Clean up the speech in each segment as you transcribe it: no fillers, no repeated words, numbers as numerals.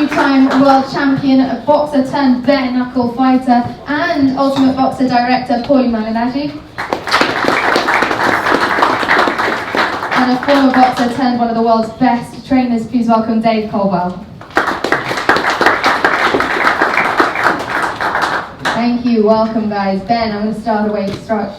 two-time world champion, a boxer turned bare knuckle fighter, and Ultimate Boxer director Paulie Malignaggi. And a former boxer turned one of the world's best trainers. Please welcome Dave Coldwell. Thank you, welcome guys. Ben, I'm going to start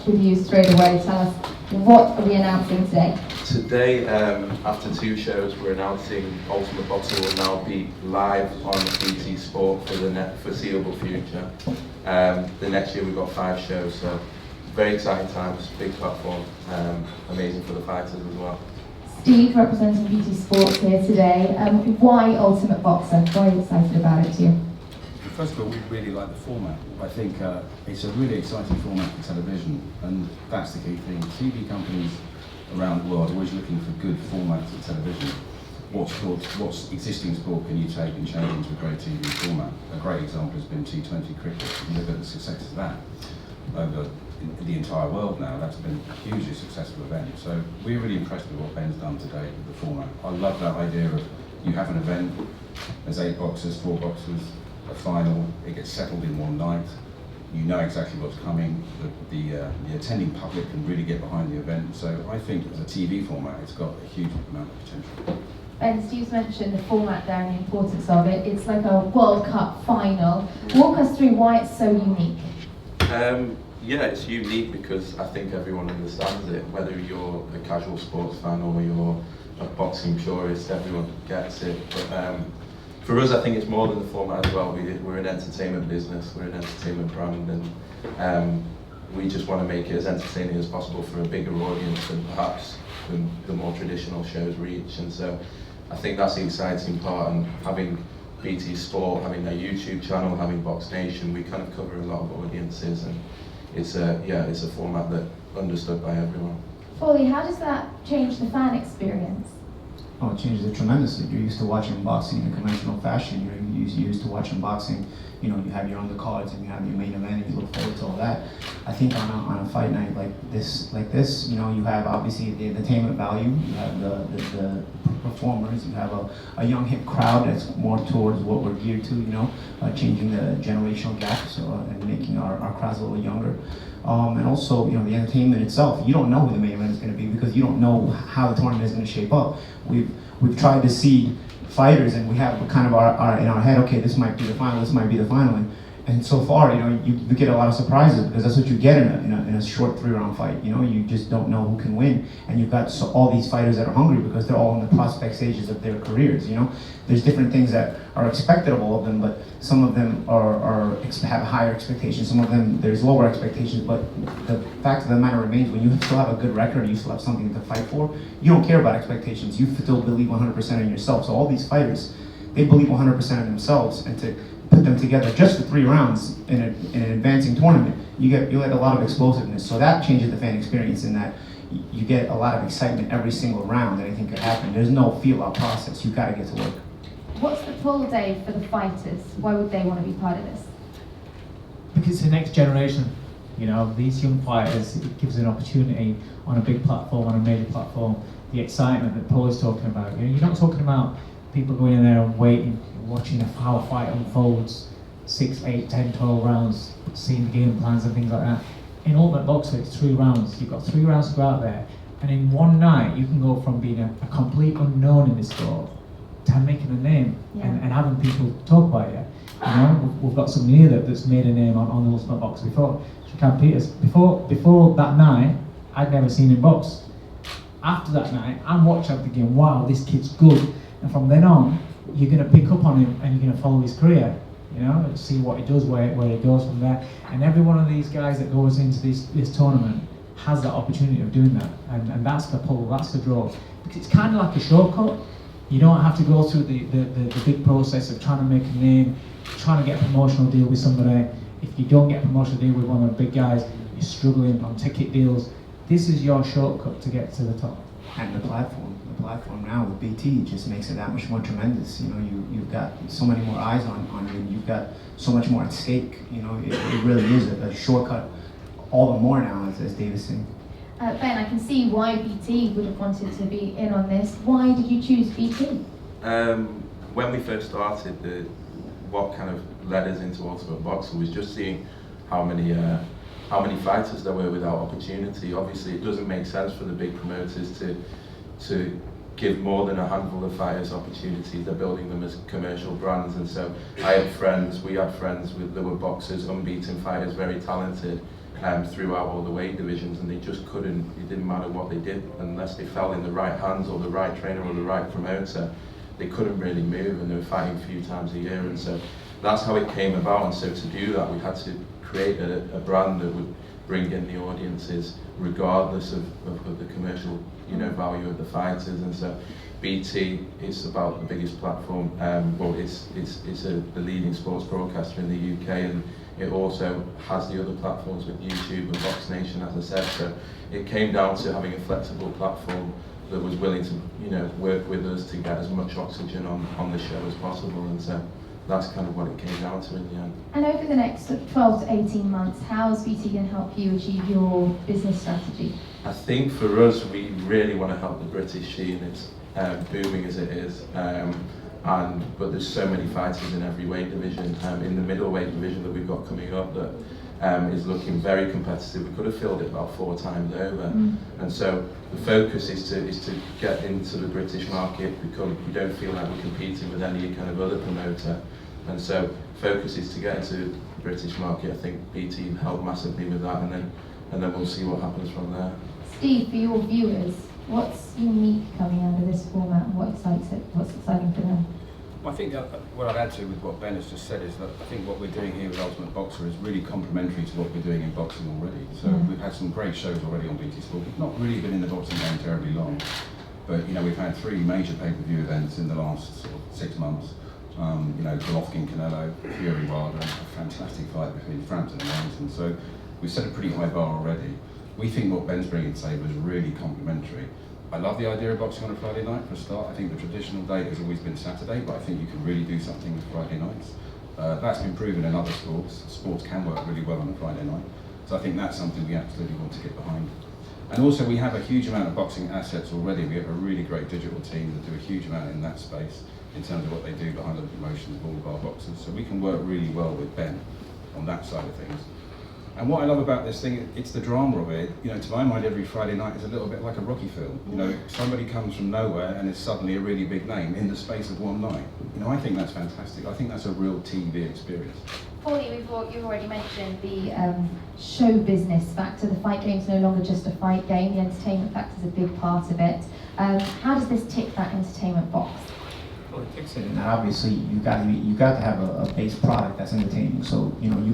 with you straight away. Tell us, what are we announcing today? Today, after 2 shows, we're announcing Ultimate Boxer will now be live on BT Sport for the foreseeable future. The next year we've got 5 shows, so very exciting times, big platform, amazing for the fighters as well. Steve, representing BT Sports here today. Why Ultimate Boxer? Why are you excited about it too? First of all, we really like the format. I think it's a really exciting format for television, and that's the key thing. TV companies around the world are always looking for good formats of television. What's existing sport can you take and change into a great TV format? A great example has been T20 cricket. You look at the success of that over the entire world now. That's been a hugely successful event. So we're really impressed with what Ben's done today with the format. I love that idea of you have an event, there's 8 boxers, 4 boxers, a final, it gets settled in one night. You know exactly what's coming. The attending public can really get behind the event. So I think as a TV format, it's got a huge amount of potential. Ben, Steve's mentioned the format there and the importance of it. It's like a World Cup final. Walk us through why it's so unique. Yeah, it's unique because I think everyone understands it. Whether you're a casual sports fan or you're a boxing purist, everyone gets it. But for us, I think it's more than the format as well. We're an entertainment business, we're an entertainment brand, and we just want to make it as entertaining as possible for a bigger audience than perhaps the more traditional shows reach. And so I think that's the exciting part, and having BT Sport, having their YouTube channel, having BoxNation, we kind of cover a lot of audiences, and it's a format that understood by everyone. Paulie, how does that change the fan experience? Oh, it changes it tremendously. You're used to watching boxing in a conventional fashion. You're used to watching boxing. You know, you have your undercards and you have your main event, and you look forward to all that. I think on a fight night like this, you know, you have obviously the entertainment value. You have the performers. You have a young hip crowd that's more towards what we're geared to. You know, changing the generational gaps and making our crowds a little younger. And also, you know, the entertainment itself. You don't know who the main event is going to be because you don't know how the tournament is going to shape up. We've tried to seed fighters, and we have kind of our in our head, okay, this might be the final, this might be the final, and so far, you know, you get a lot of surprises because that's what you get in a short 3-round fight. You know, you just don't know who can win, and you've got all these fighters that are hungry because they're all in the prospect stages of their careers. You know, there's different things that are expected of all of them, but some of them have higher expectations. Some of them there's lower expectations. But the fact of the matter remains, when you still have a good record, you still have something to fight for. You don't care about expectations. You still believe 100% in yourself. So all these fighters, they believe 100% in themselves, and to put them together just for 3 rounds in an advancing tournament, you get a lot of explosiveness. So that changes the fan experience in that you get a lot of excitement every single round that anything could happen. There's no feel-out process. You've got to get to work. What's the pull, Dave, for the fighters? Why would they want to be part of this? Because it's the next generation. You know, these young fighters, it gives an opportunity on a big platform, on a major platform. The excitement that Paul is talking about. You know, you're not talking about people going in there and waiting, watching how a fight unfolds, 6, 8, 10, 12 rounds, seeing the game plans and things like that. In Ultimate Boxer, it's 3 rounds. You've got 3 rounds to go out there, and in one night, you can go from being a complete unknown in this sport to making a name and having people talk about you. You know, we've got somebody here that's made a name on the Ultimate Boxer before. Shakan Peters. Before that night, I'd never seen him box. After that night, I'm watching, I'm thinking, wow, this kid's good. And from then on, you're going to pick up on him and you're going to follow his career. You know, see what he does, where he goes from there. And every one of these guys that goes into this tournament has that opportunity of doing that. And that's the pull, that's the draw. Because it's kind of like a shortcut. You don't have to go through the big process of trying to make a name, trying to get a promotional deal with somebody. If you don't get a promotional deal with one of the big guys, you're struggling on ticket deals. This is your shortcut to get to the top. And the platform now with BT just makes it that much more tremendous. You know, you've got so many more eyes on you. You've got so much more at stake. You know, it really is a shortcut all the more now, as Dave is saying. Ben, I can see why BT would have wanted to be in on this. Why did you choose BT? when we first started, what kind of led us into Ultimate Boxer was just seeing how many fighters there were without opportunity. Obviously, it doesn't make sense for the big promoters to give more than a handful of fighters opportunities. They're building them as commercial brands, and so we had friends that were boxers, unbeaten fighters, very talented throughout all the weight divisions, and they just couldn't, it didn't matter what they did, unless they fell in the right hands or the right trainer or the right promoter, they couldn't really move, and they were fighting a few times a year. And so that's how it came about. And so to do that, we had to create a brand that would bring in the audiences regardless of the commercial value of the fighters. And so BT is about the biggest platform. Well, it's the leading sports broadcaster in the UK, and it also has the other platforms with YouTube and BoxNation, as I said. So it came down to having a flexible platform that was willing to work with us to get as much oxygen on the show as possible. And so that's kind of what it came down to in the end. And over the next sort of 12 to 18 months, how is BT going to help you achieve your business strategy? I think for us, we really want to help the British scene. It's booming as it is, but there's so many fighters in every weight division. In the middleweight division that we've got coming up, that is looking very competitive. We could have filled it about 4 times over, and so the focus is to get into the British market, because we don't feel like we're competing with any kind of other promoter, and so focus is to get into the British market. I think BT helped massively with that, and then we'll see what happens from there. Steve, for your viewers, what's unique coming out of this format, and what's exciting for them? Well, I think what I'd add to with what Ben has just said is that I think what we're doing here with Ultimate Boxer is really complementary to what we're doing in boxing already. So we've had some great shows already on BT Sport. We've not really been in the boxing game terribly long, but we've had 3 major pay-per-view events in the last sort of 6 months. Golovkin, Canelo, Fury Wilder, a fantastic fight between Frampton and Wellington. So we've set a pretty high bar already. We think what Ben's bringing to the table is really complementary. I love the idea of boxing on a Friday night for a start. I think the traditional date has always been Saturday, but I think you can really do something with Friday nights. That's been proven in other sports. Sports can work really well on a Friday night. So I think that's something we absolutely want to get behind. And also we have a huge amount of boxing assets already. We have a really great digital team that do a huge amount in that space in terms of what they do behind the promotions of all of our boxers. So we can work really well with Ben on that side of things. And what I love about this thing, it's the drama of it. To my mind, every Friday night is a little bit like a Rocky film. Somebody comes from nowhere and is suddenly a really big name in the space of one night. I think that's fantastic. I think that's a real TV experience. Paulie, you've already mentioned the show business factor. The fight game's no longer just a fight game. The entertainment factor is a big part of it. How does this tick that entertainment box? Well, it ticks it, and obviously you got to have a base product that's entertaining. So you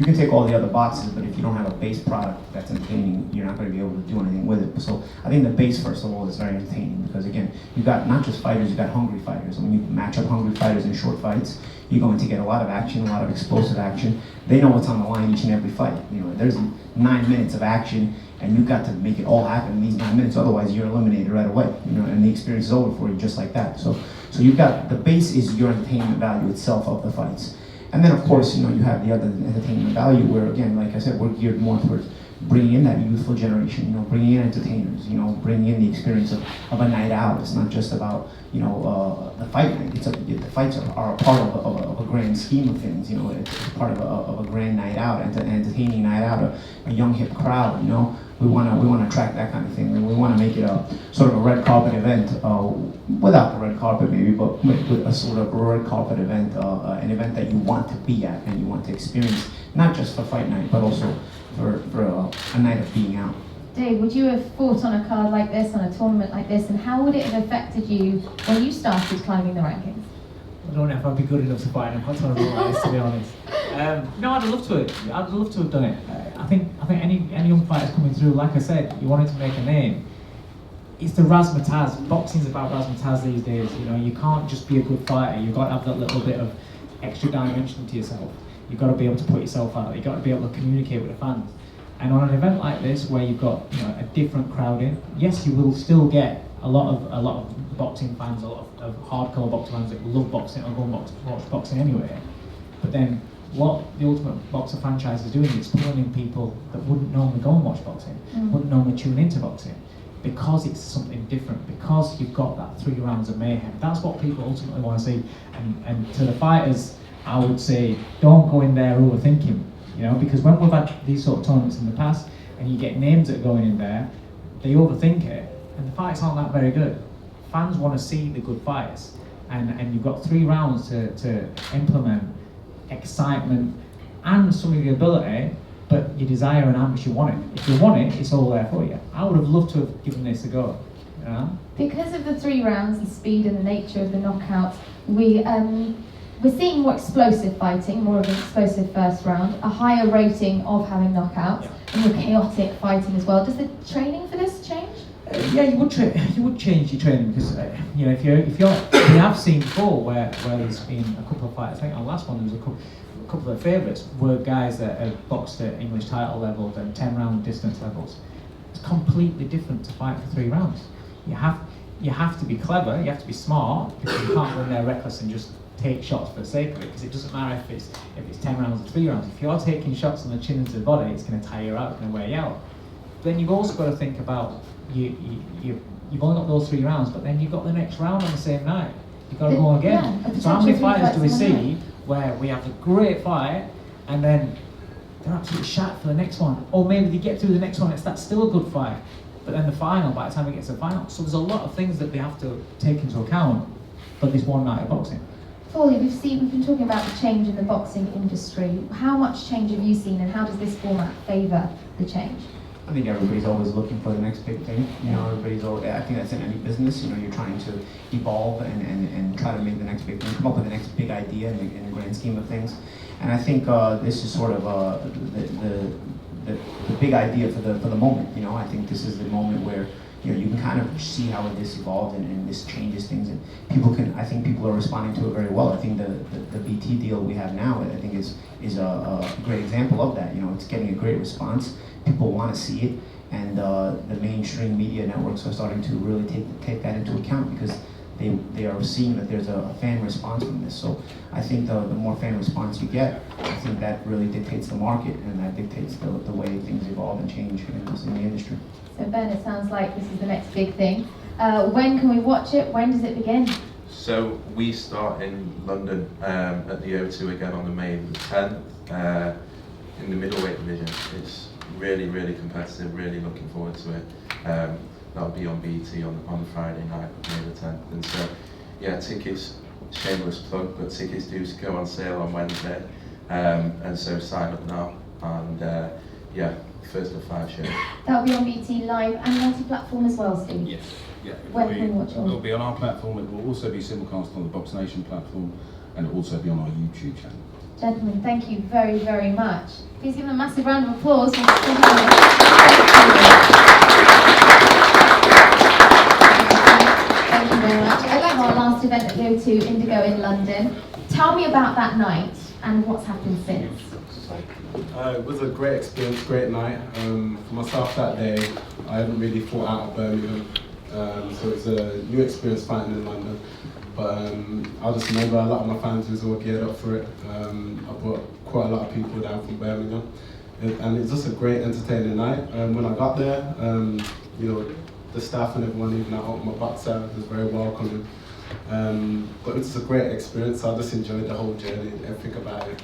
can take all the other boxes, but if you don't have a base product that's entertaining, you're not going to be able to do anything with it. So I think the base, first of all, is very entertaining, because again, you got not just fighters, you got hungry fighters. And when you match up hungry fighters in short fights, you're going to get a lot of action, a lot of explosive action. They know what's on the line each and every fight. There's 9 minutes of action, and you've got to make it all happen in these 9 minutes. Otherwise, you're eliminated right away. And the experience is over for you just like that. So you've got, the base is your entertainment value itself of the fights. And then of course, you have the other entertainment value where, again, like I said, we're geared more towards bringing in that youthful generation, bringing in entertainers, bringing in the experience of a night out. It's not just about, the fight night. The fights are a part of a grand scheme of things, it's part of a grand night out, an entertaining night out, a young hip crowd, We want to attract that kind of thing, and we want to make it a sort of a red carpet event, without the red carpet maybe, but with a sort of a red carpet event, an event that you want to be at and you want to experience, not just for fight night, but also for a night of being out. Dave, would you have fought on a card like this, on a tournament like this, and how would it have affected you when you started climbing the rankings? I don't know if I'd be good enough to fight in a hot tournament like this, to be honest. No, I'd love to. I'd love to have done it. I think any young fighters coming through, like I said, you wanted to make a name. It's the razzmatazz. Boxing's about razzmatazz these days. You can't just be a good fighter. You've got to have that little bit of extra dimension to yourself. You've got to be able to put yourself out. You've got to be able to communicate with the fans. And on an event like this, where you've got a different crowd in, yes, you will still get a lot of boxing fans, a lot of hardcore boxing fans that love boxing or go and watch boxing anyway. But then what the Ultimate Boxer franchise is doing is pulling in people that wouldn't normally go and watch boxing, wouldn't normally tune into boxing. because it's something different, because you've got that 3 rounds of mayhem. That's what people ultimately want to see. And to the fighters, I would say, don't go in there overthinking, you know, because when we've had these sort of tournaments in the past, and you get names that are going in there, they overthink it, and the fights aren't that very good. Fans want to see the good fights, and you've got 3 rounds to implement excitement and some of your ability, but you desire and how much you want it. If you want it, it's all there for you. I would have loved to have given this a go, you know? Because of the 3 rounds, the speed and the nature of the knockouts, we're seeing more explosive fighting, more of an explosive first round, a higher rating of having knockouts, and more chaotic fighting as well. Does the training for this change? Yeah, you would change your training because you know if we have seen before where there's been a couple of fights. I think on the last one there was a couple of favourites were guys that have boxed at English title level and 10-round distance levels. It's completely different to fight for 3 rounds. You have to be clever, you have to be smart, because you can't go in there reckless and just take shots for the sake of it, because it doesn't matter if it's 10 rounds or 3 rounds. If you're taking shots on the chin into the body, it's going to tire you out, it's going to wear you out. Then you've also got to think about you've only got those 3 rounds, but then you've got the next round on the same night. You've got to go again. Yeah, so how many potentially fighters do we fights on one see where we have a great fight and then they're absolutely shat for the next one, or maybe they get through the next one, that's still a good fight, but then the final, by the time it gets to the final, so there's a lot of things that they have to take into account for this one night of boxing. Paulie, we've been talking about the change in the boxing industry. How much change have you seen, and how does this format favour the change? I think everybody's always looking for the next big thing. You know, everybody's always, I think that's in any business. You know, you're trying to evolve and try to make the next big thing, come up with the next big idea in the grand scheme of things. And I think this is sort of the big idea for the moment. You know, I think this is the moment where you can kind of see how this evolved and this changes things, and I think people are responding to it very well. I think the BT deal we have now, I think is a great example of that. You know, it's getting a great response. People want to see it, and the mainstream media networks are starting to really take that into account, because they are seeing that there's a fan response from this. So I think the more fan response you get, I think that really dictates the market, and that dictates the way things evolve and change in the industry. So Ben, it sounds like this is the next big thing. When can we watch it? When does it begin? So we start in London at the O2 again on the May the 10th in the middleweight division. It's really, really competitive, really looking forward to it. That'll be on BT on Friday night, May the 10th. And so, yeah, tickets, shameless plug, but tickets do go on sale on Wednesday. And so sign up now, and yeah, first of 5 shows. That'll be on BT Live and multi-platform as well, Steve? Yes. Yeah, When can we watch it? It'll be on our platform, it will also be simulcast on the BoxNation platform, and it will also be on our YouTube channel. Gentlemen, thank you very, very much. Please give them a massive round of applause. Thank you very much. I'd like our last event at the O2 Indigo in London. Tell me about that night and what's happened since. It was a great experience, great night. For myself that day, I haven't really fought out of Birmingham, so it's a new experience fighting in London. But I just remember a lot of my fans was all geared up for it. I brought quite a lot of people down from Birmingham, and it's just a great entertaining night. When I got there, you know, the staff and everyone, even at my BOXER, was very welcoming. But it's a great experience. I just enjoyed the whole journey, everything about it.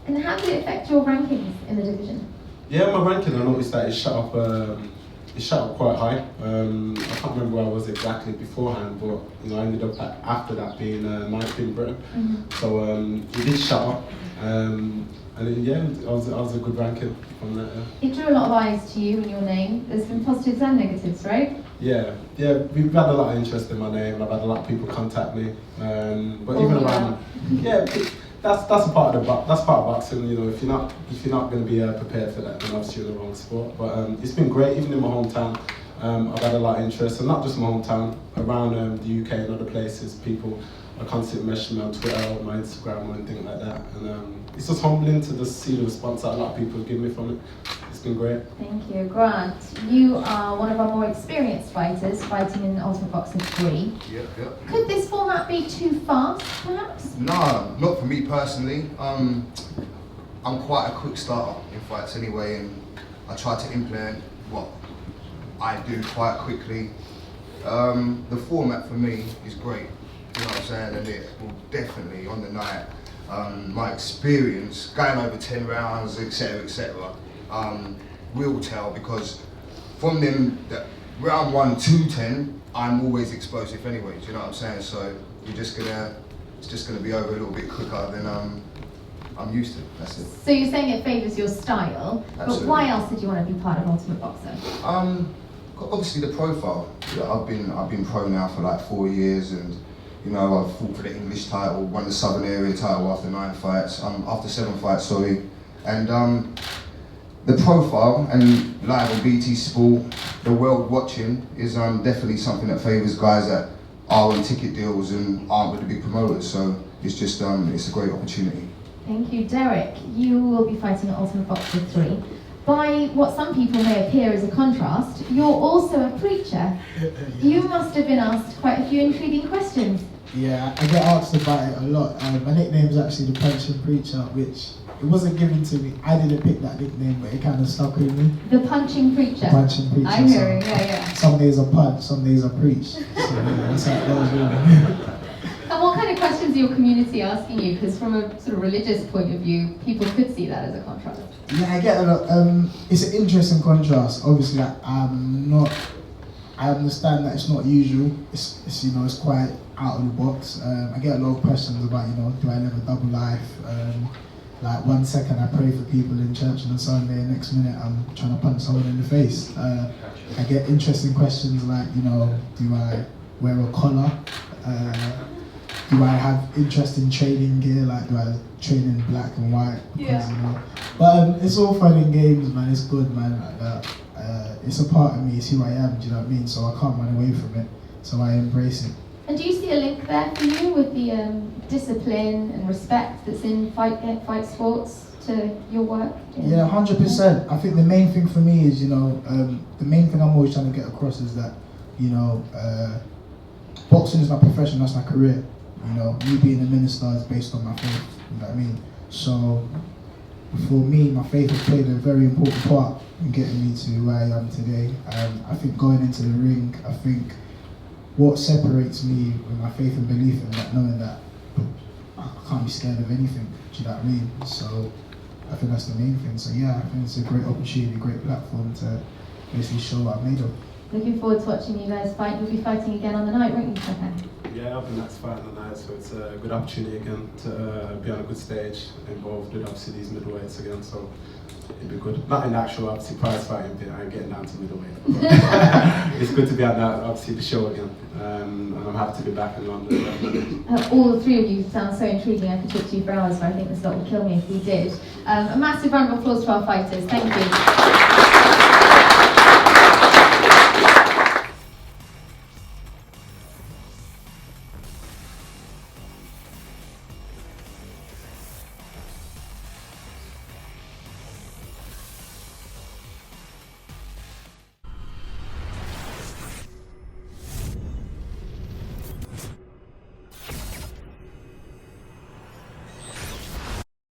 And how did it affect your rankings in the division? Yeah, my ranking, I noticed that it shot up quite high. I can't remember where I was exactly beforehand, but you know, I ended up after that being 9th in Britain. Mm-hmm. So it did shut up, and yeah, I was a good ranking from that. It drew a lot of eyes to you and your name. There's been positives and negatives, right? Yeah, we've had a lot of interest in my name. I've had a lot of people contact me, but even around, yeah. That's a part of boxing. You know, if you're not going to be prepared for that, then obviously you're in the wrong sport. But it's been great, even in my hometown. I've had a lot of interest, and not just my hometown, around the UK and other places. People are constantly messaging me on Twitter, my Instagram, and things like that. And it's just humbling to just see the response that a lot of people give me from it. It's been great. Thank you. Grant, you are one of our more experienced fighters, fighting in Ultimate Boxing 3. Yep. Could this format be too fast, perhaps? No, not for me personally. I'm quite a quick starter in fights anyway, and I try to implement I do quite quickly. The format for me is great, you know what I'm saying, and it will definitely, on the night, my experience, going over 10 rounds, etc., will tell, because from them, round 1 to 10, I'm always explosive anyway, do you know what I'm saying? So it's just gonna be over a little bit quicker than I'm used to. That's it. So you're saying it favours your style, Absolutely. but why else did you want to be part of Ultimate Boxer? Obviously the profile. I've been pro now for like 4 years, and you know, I've fought for the English title, won the Southern Area title after 7 fights, sorry. And the profile and live on BT Sport, the world watching is definitely something that favours guys that are on ticket deals and aren't with the big promoters. So it's just it's a great opportunity. Thank you, Derek. You will be fighting at Ultimate Boxer 3. By what some people may appear as a contrast, you're also a preacher. You must have been asked quite a few intriguing questions. Yeah, I get asked about it a lot. My nickname is actually the Punching Preacher, which it wasn't given to me. I didn't pick that nickname, but it kind of stuck with me. The Punching Preacher. Punching Preacher. I'm hearing, yeah. Some days I punch, some days I preach. So yeah, that's how it goes, really. And what kind of questions are your community asking you? Because from a sort of religious point of view, people could see that as a contrast. Yeah, I get a lot. It's an interesting contrast. Obviously, I understand that it's not usual. It's you know, it's quite out of the box. I get a lot of questions about, you know, do I live a double life? Like 1 second I pray for people in church on a Sunday, next minute I'm trying to punch someone in the face. I get interesting questions like, you know, do I wear a collar? Do I have interest in training gear? Like, do I train in black and white? Because, you know. But it's all fun and games, man. It's good, man. Like, it's a part of me. It's who I am. Do you know what I mean? So I can't run away from it. So I embrace it. And do you see a link there for you with the discipline and respect that's in fight sports to your work? Yeah, 100%. I think the main thing for me is, you know, the main thing I'm always trying to get across is that, you know, boxing is my profession. That's my career. You know, me being a minister is based on my faith, you know what I mean? So, for me, my faith has played a very important part in getting me to where I am today. I think going into the ring, I think what separates me with my faith and belief in that, knowing that I can't be scared of anything, do you know what I mean? So, I think that's the main thing. So yeah, I think it's a great opportunity, a great platform to basically show what I'm made of. Looking forward to watching you guys fight. You'll be fighting again on the night, won't you, Stefan? Yeah, I've been next fight on the night, so it's a good opportunity again to be on a good stage, involved with obviously these middleweights again, so it'd be good. Not in the actual, obviously, prize fighting bit, I ain't getting down to middleweight. It's good to be on that, obviously, the show again, and I'm happy to be back in London. All three of you sound so intriguing. I could talk to you for hours, but I think this lot would kill me if we did. A massive round of applause to our fighters. Thank you.